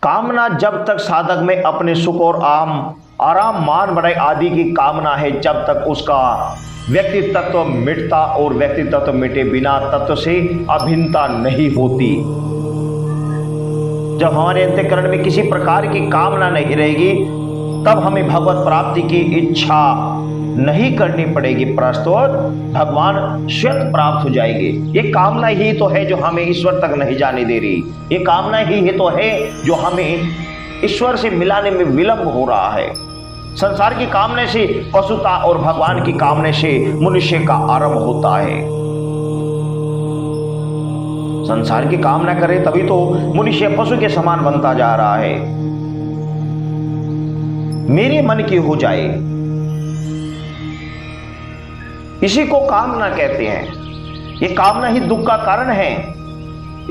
कामना जब तक साधक में अपने सुख और आराम मान बढ़ाई आदि की कामना है, जब तक उसका व्यक्ति तत्व मिटता और व्यक्ति तत्व मिटे बिना तत्व से अभिन्नता नहीं होती। जब हमारे अंतःकरण में किसी प्रकार की कामना नहीं रहेगी, तब हमें भगवत प्राप्ति की इच्छा नहीं करनी पड़ेगी, प्रस्तुत भगवान स्वयं प्राप्त हो जाएंगे। ये कामना ही तो है जो हमें ईश्वर तक नहीं जाने दे रही। ये कामना ही तो है जो हमें ईश्वर से मिलाने में विलंब हो रहा है। संसार की कामना से पशुता और भगवान की कामना से मनुष्य का आरंभ होता है। संसार की कामना करे तभी तो मनुष्य पशु के समान बनता जा रहा है। मेरे मन की हो जाए, इसी को कामना कहते हैं। ये कामना ही दुख का कारण है।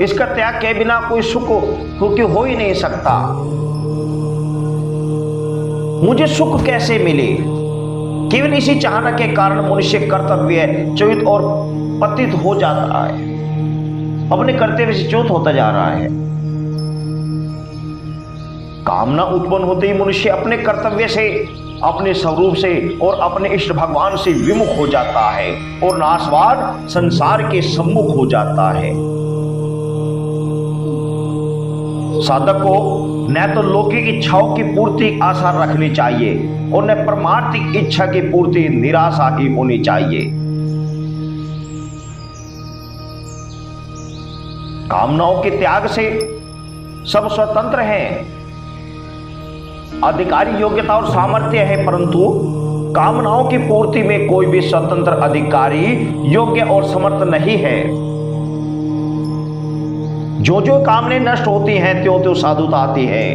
इसका त्याग के बिना कोई सुख हो ही नहीं सकता। मुझे सुख कैसे मिले? केवल इसी चाहना के कारण मनुष्य कर्तव्य च्युत और पतित हो जाता है, अपने कर्तव्य से च्युत होता जा रहा है। कामना उत्पन्न होते ही मनुष्य अपने कर्तव्य से, अपने स्वरूप से और अपने इष्ट भगवान से विमुख हो जाता है और नाशवान संसार के सम्मुख हो जाता है। साधक को न तो लौकिक इच्छाओं की पूर्ति आशा रखनी चाहिए और न परमार्थिक इच्छा की पूर्ति निराशा ही होनी चाहिए। कामनाओं के त्याग से सब स्वतंत्र हैं। अधिकारी योग्यता और सामर्थ्य है, परंतु कामनाओं की पूर्ति में कोई भी स्वतंत्र अधिकारी योग्य और समर्थ नहीं है। जो जो कामने नष्ट होती हैं त्यों त्यों साधुता आती है,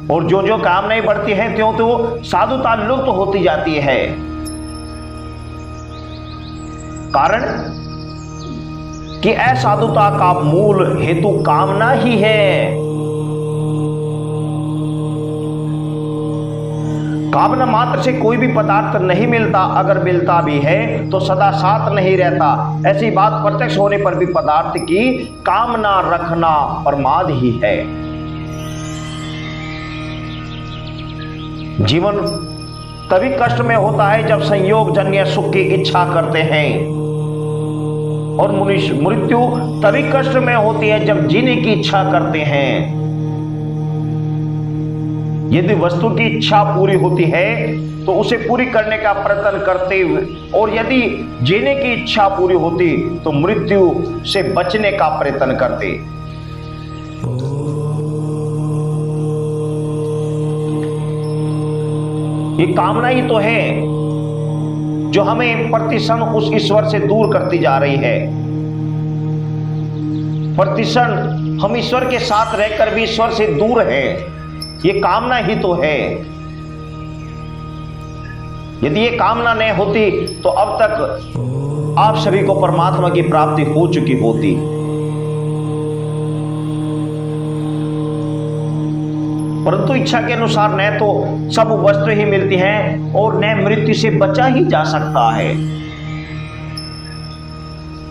और जो जो कामनाएं बढ़ती हैं त्यों त्यों साधुता लुप्त होती जाती है। कारण कि असाधुता का मूल हेतु कामना ही है। कामना मात्र से कोई भी पदार्थ नहीं मिलता, अगर मिलता भी है तो सदा साथ नहीं रहता। ऐसी बात प्रत्यक्ष होने पर भी पदार्थ की कामना रखना प्रमाद ही है। जीवन तभी कष्ट में होता है जब संयोग जन्य सुख की इच्छा करते हैं, और मृत्यु तभी कष्ट में होती है जब जीने की इच्छा करते हैं। यदि वस्तु की इच्छा पूरी होती है तो उसे पूरी करने का प्रयत्न करते हुए, और यदि जीने की इच्छा पूरी होती तो मृत्यु से बचने का प्रयत्न करते। ये कामना ही तो है जो हमें प्रतिक्षण उस ईश्वर से दूर करती जा रही है। प्रतिक्षण हम ईश्वर के साथ रहकर भी ईश्वर से दूर हैं। ये कामना ही तो है। यदि ये कामना नहीं होती तो अब तक आप सभी को परमात्मा की प्राप्ति हो चुकी होती। परंतु इच्छा के अनुसार न तो सब वस्तु ही मिलती हैं और न मृत्यु से बचा ही जा सकता है।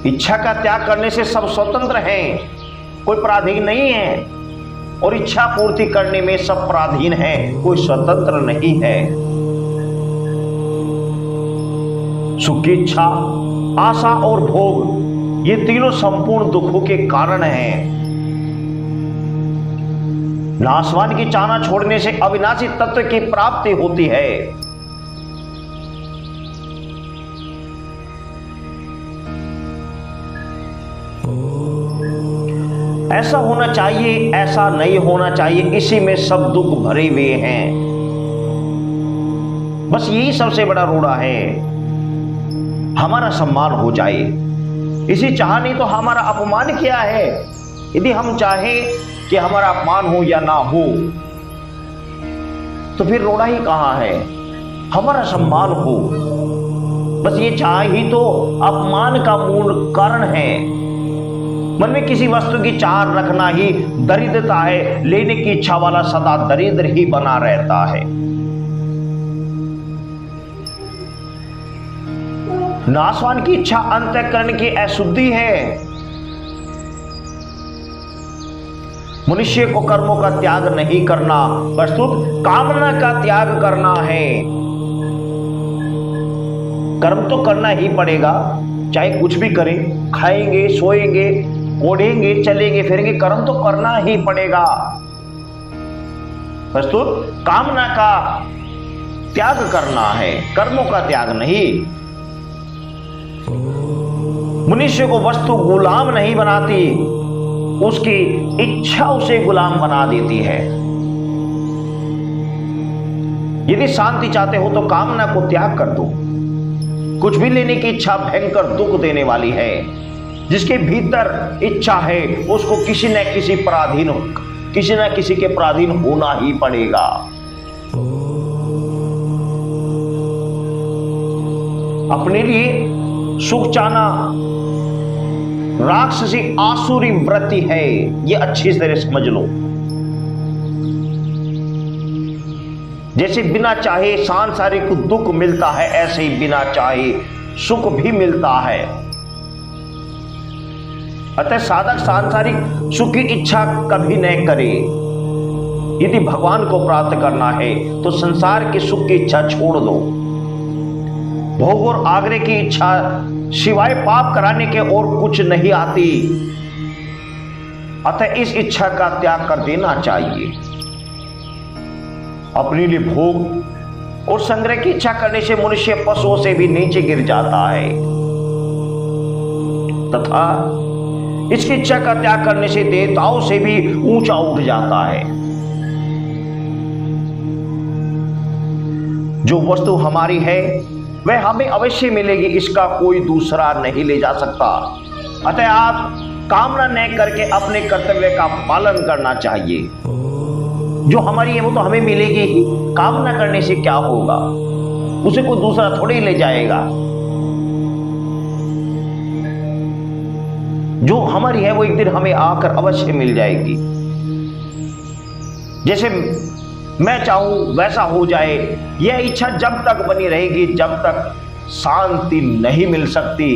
इच्छा का त्याग करने से सब स्वतंत्र हैं, कोई पराधीन नहीं है, और इच्छा पूर्ति करने में सब पराधीन है, कोई स्वतंत्र नहीं है। सुख की इच्छा, आशा और भोग ये तीनों संपूर्ण दुखों के कारण हैं। नाशवान की चाहना छोड़ने से अविनाशी तत्व की प्राप्ति होती है। ऐसा होना चाहिए, ऐसा नहीं होना चाहिए, इसी में सब दुख भरे हुए हैं। बस यही सबसे बड़ा रोड़ा है। हमारा सम्मान हो जाए, इसी चाह नहीं तो हमारा अपमान क्या है। यदि हम चाहें कि हमारा अपमान हो या ना हो तो फिर रोड़ा ही कहां है। हमारा सम्मान हो, बस ये चाह ही तो अपमान का मूल कारण है। मन में किसी वस्तु की चाह रखना ही दरिद्रता है। लेने की इच्छा वाला सदा दरिद्र ही बना रहता है। नाशवान की इच्छा अंतःकरण की अशुद्धि है। मनुष्य को कर्मों का त्याग नहीं करना, प्रस्तुत कामना का त्याग करना है। कर्म तो करना ही पड़ेगा, चाहे कुछ भी करें, खाएंगे, सोएंगे, ओढ़ेंगे, चलेंगे, फिरेंगे, कर्म तो करना ही पड़ेगा। प्रस्तुत कामना का त्याग करना है, कर्मों का त्याग नहीं। मनुष्य को वस्तु गुलाम नहीं बनाती, उसकी इच्छा उसे गुलाम बना देती है। यदि शांति चाहते हो तो कामना को त्याग कर दो। कुछ भी लेने की इच्छा भयंकर दुख देने वाली है। जिसके भीतर इच्छा है उसको किसी न किसी के पराधीन होना ही पड़ेगा। अपने लिए सुख चाहना राक्षसी आसुरी वृत्ति है, ये अच्छी तरह समझ लो। जैसे बिना चाहे सांसारिक दुख मिलता है, ऐसे ही बिना चाहे सुख भी मिलता है। अतः साधक सांसारिक सुख की इच्छा कभी न करे। यदि भगवान को प्राप्त करना है तो संसार के सुख की इच्छा छोड़ दो। भोग और आग्रह की इच्छा सिवाय पाप कराने के और कुछ नहीं आती। अतः इस इच्छा का त्याग कर देना चाहिए। अपने लिए भोग और संग्रह की इच्छा करने से मनुष्य पशुओं से भी नीचे गिर जाता है, तथा इसकी इच्छा का त्याग करने से देवताओं से भी ऊंचा उठ जाता है। जो वस्तु हमारी है वह हमें अवश्य मिलेगी, इसका कोई दूसरा नहीं ले जा सकता। अतः आप कामना न करके अपने कर्तव्य का पालन करना चाहिए। जो हमारी है वो तो हमें मिलेगी ही, कामना करने से क्या होगा, उसे कोई दूसरा थोड़ी ले जाएगा। जो हमारी है वो एक दिन हमें आकर अवश्य मिल जाएगी। जैसे मैं चाहूं वैसा हो जाए, यह इच्छा जब तक बनी रहेगी जब तक शांति नहीं मिल सकती।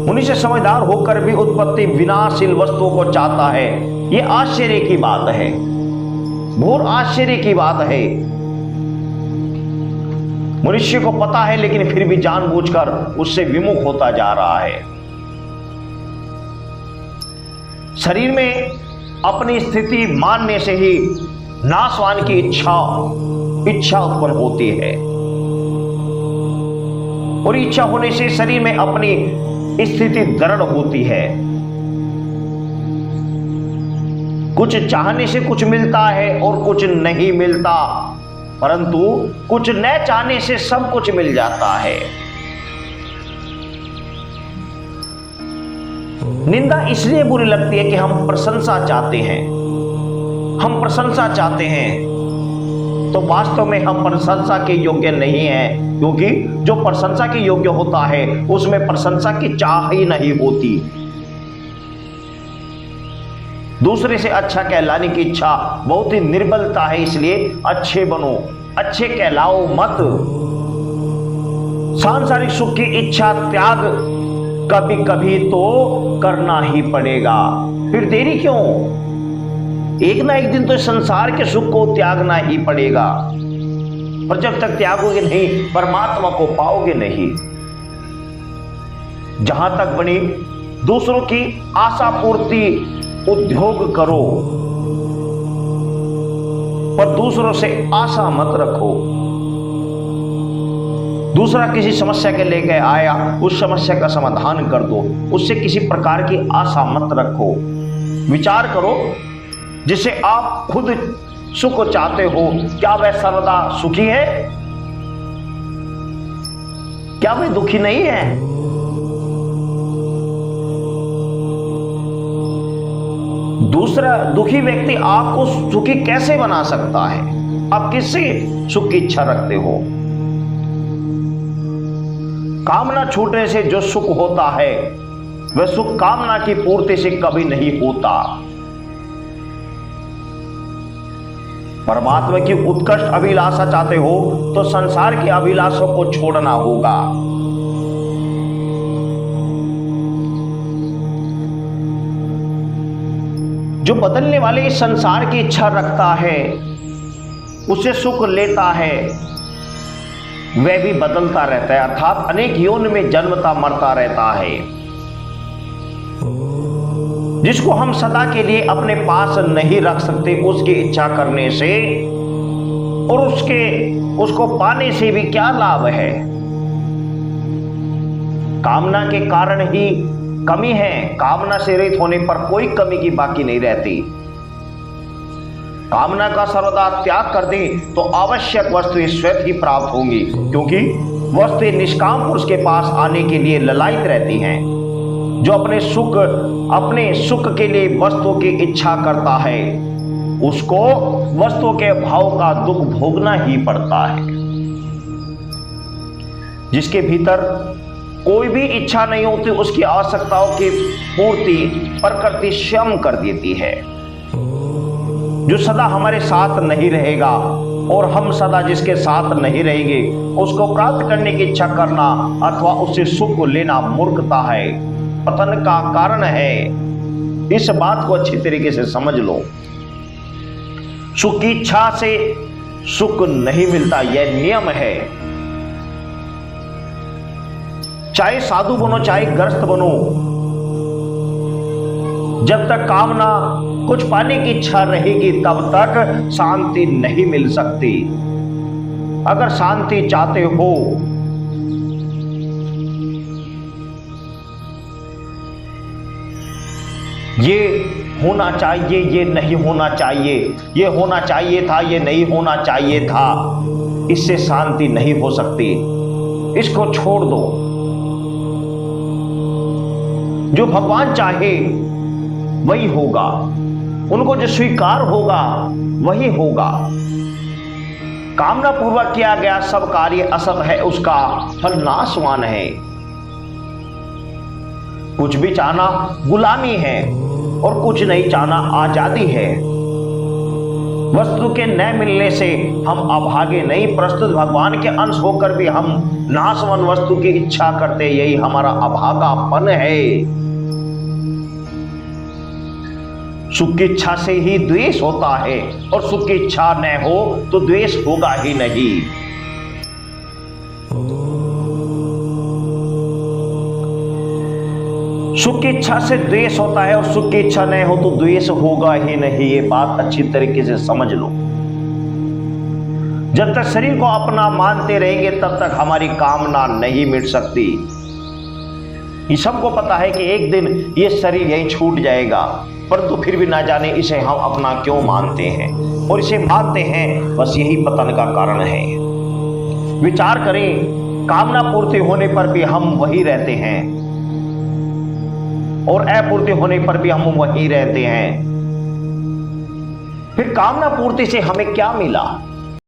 मनुष्य समझदार होकर भी उत्पत्ति विनाशील वस्तुओं को चाहता है, यह आश्चर्य की बात है, घोर आश्चर्य की बात है। मनुष्य को पता है लेकिन फिर भी जानबूझकर उससे विमुख होता जा रहा है। शरीर में अपनी स्थिति मानने से ही नाशवान की इच्छा उत्पन्न होती है, और इच्छा होने से शरीर में अपनी स्थिति दृढ़ होती है। कुछ चाहने से कुछ मिलता है और कुछ नहीं मिलता, परंतु कुछ न चाहने से सब कुछ मिल जाता है। निंदा इसलिए बुरी लगती है कि हम प्रशंसा चाहते हैं। हम प्रशंसा चाहते हैं तो वास्तव में हम प्रशंसा के योग्य नहीं हैं, क्योंकि जो प्रशंसा के योग्य होता है उसमें प्रशंसा की चाह ही नहीं होती। दूसरे से अच्छा कहलाने की इच्छा बहुत ही निर्बलता है, इसलिए अच्छे बनो, अच्छे कहलाओ मत। सांसारिक सुख की इच्छा त्याग कभी कभी तो करना ही पड़ेगा, फिर देरी क्यों? एक ना एक दिन तो संसार के सुख को त्यागना ही पड़ेगा, और जब तक त्यागोगे नहीं परमात्मा को पाओगे नहीं। जहां तक बनी दूसरों की आशा पूर्ति उद्योग करो, पर दूसरों से आशा मत रखो। दूसरा किसी समस्या के लेकर आया, उस समस्या का समाधान कर दो, उससे किसी प्रकार की आशा मत रखो। विचार करो, जिसे आप खुद सुख चाहते हो, क्या वह सर्वदा सुखी है? क्या वह दुखी नहीं है? दूसरा दुखी व्यक्ति आपको सुखी कैसे बना सकता है? आप किससे सुख की इच्छा रखते हो? कामना छूटने से जो सुख होता है वह सुख कामना की पूर्ति से कभी नहीं होता। परमात्मा की उत्कृष्ट अभिलाषा चाहते हो तो संसार की अभिलाषा को छोड़ना होगा। जो बदलने वाले इस संसार की इच्छा रखता है, उसे सुख लेता है, वह भी बदलता रहता है, अर्थात अनेक योनि में जन्मता मरता रहता है। जिसको हम सदा के लिए अपने पास नहीं रख सकते, उसकी इच्छा करने से और उसको पाने से भी क्या लाभ है? कामना के कारण ही कमी है। कामना से रहित होने पर कोई कमी की बाकी नहीं रहती। कामना का सर्वदा त्याग कर दे तो आवश्यक वस्तुएं स्वयं ही प्राप्त होंगी, क्योंकि वस्तुएं निष्काम पुरुष के पास आने के लिए ललायित रहती हैं। जो अपने सुख के लिए वस्तुओं की इच्छा करता है, उसको वस्तुओं के अभाव का दुख भोगना ही पड़ता है। जिसके भीतर कोई भी इच्छा नहीं होती, उसकी आवश्यकताओं की पूर्ति प्रकृति स्वयं कर देती है। जो सदा हमारे साथ नहीं रहेगा और हम सदा जिसके साथ नहीं रहेंगे, उसको प्राप्त करने की इच्छा करना अथवा उससे सुख लेना मूर्खता है, पतन का कारण है। इस बात को अच्छी तरीके से समझ लो। सुख की इच्छा से सुख नहीं मिलता, यह नियम है। चाहे साधु बनो चाहे ग्रस्त बनो, जब तक कामना कुछ पाने की इच्छा रहेगी तब तक शांति नहीं मिल सकती। अगर शांति चाहते हो ये होना चाहिए, ये नहीं होना चाहिए, ये होना चाहिए था, ये नहीं होना चाहिए था, इससे शांति नहीं हो सकती। इसको छोड़ दो। जो भगवान चाहे वही होगा, उनको जो स्वीकार होगा वही होगा। कामना पूर्वक किया गया सब कार्य असत है, उसका फल नाशवान है। कुछ भी चाहना गुलामी है और कुछ नहीं चाहना आजादी है। वस्तु के न मिलने से हम अभागे नहीं, प्रस्तुत भगवान के अंश होकर भी हम नाशवान वस्तु की इच्छा करते, यही हमारा अभागापन है। सुख की इच्छा से ही द्वेष होता है और सुख की इच्छा न हो तो द्वेष होगा ही नहीं। सुख की इच्छा से द्वेष होता है और सुख की इच्छा नहीं हो तो द्वेष होगा ही नहीं। ये बात अच्छी तरीके से समझ लो। जब तक शरीर को अपना मानते रहेंगे तब तक हमारी कामना नहीं मिट सकती। ये सबको पता है कि एक दिन ये शरीर यहीं छूट जाएगा, परंतु फिर भी ना जाने इसे हम अपना क्यों मानते हैं और इसे मानते हैं, बस यही पतन का कारण है। विचार करें, कामना पूर्ति होने पर भी हम वही रहते हैं और अपूर्ति होने पर भी हम वही रहते हैं। फिर कामना पूर्ति से हमें क्या मिला?